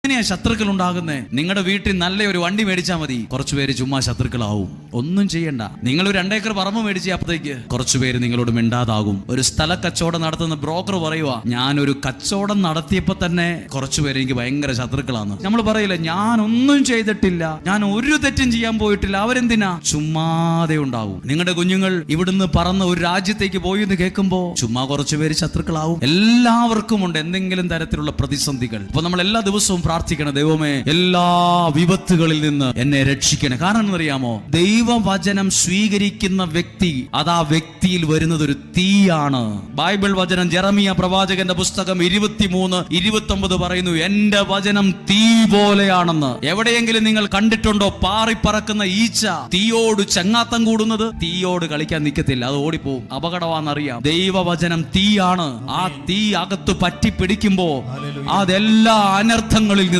എങ്ങനെയാ ശത്രുക്കൾ ഉണ്ടാകുന്നേ? നിങ്ങളുടെ വീട്ടിൽ നല്ല ഒരു വണ്ടി മേടിച്ചാൽ മതി, കുറച്ചുപേര് ചുമ്മാ ശത്രുക്കളാവും. ഒന്നും ചെയ്യണ്ട. നിങ്ങൾ ഒരു 2 ഏക്കർ പറമ്പ് മേടിച്ച അപ്പത്തേക്ക് കുറച്ചുപേര് നിങ്ങളോട് മിണ്ടാതാകും. ഒരു സ്ഥല കച്ചവടം നടത്തുന്ന ബ്രോക്കർ പറയുക, ഞാനൊരു കച്ചവടം നടത്തിയപ്പോ തന്നെ കുറച്ചുപേര് എനിക്ക് ഭയങ്കര ശത്രുക്കളാണ്. നമ്മൾ പറയില്ല, ഞാനൊന്നും ചെയ്തിട്ടില്ല, ഞാൻ ഒരു തെറ്റും ചെയ്യാൻ പോയിട്ടില്ല, അവരെന്തിനാ? ചുമ്മാതെ ഉണ്ടാവും. നിങ്ങളുടെ കുഞ്ഞുങ്ങൾ ഇവിടുന്ന് പറന്ന് ഒരു രാജ്യത്തേക്ക് പോയി എന്ന് കേൾക്കുമ്പോ ചുമ്മാ കുറച്ചുപേര് ശത്രുക്കളാവും. എല്ലാവർക്കും ഉണ്ട് എന്തെങ്കിലും തരത്തിലുള്ള പ്രതിസന്ധികൾ. അപ്പൊ നമ്മൾ എല്ലാ ദിവസവും പ്രാർത്ഥിക്കണം, ദൈവമേ എല്ലാ വിപത്തുകളിൽ നിന്ന് എന്നെ രക്ഷിക്കണം. കാരണം എന്നറിയാമോ, ദൈവവചനം സ്വീകരിക്കുന്ന വ്യക്തി, അത് ആ വ്യക്തിയിൽ വരുന്നത് ഒരു തീയാണ്. ബൈബിൾ വചനം ജെറമിയ പ്രവാചകന്റെ പുസ്തകം 23:29 പറയുന്നു, എന്റെ വചനം തീ പോലെയാണെന്ന്. എവിടെയെങ്കിലും നിങ്ങൾ കണ്ടിട്ടുണ്ടോ പാറിപ്പറക്കുന്ന ഈച്ച തീയോട് ചങ്ങാത്തം കൂടുന്നത്? തീയോട് കളിക്കാൻ നിൽക്കത്തില്ല, അത് ഓടിപ്പോവും, അപകടമാണെന്നറിയാം. ദൈവവചനം തീയാണ്. ആ തീ അകത്ത് പറ്റി പിടിക്കുമ്പോ അതെല്ലാ അനർത്ഥങ്ങളും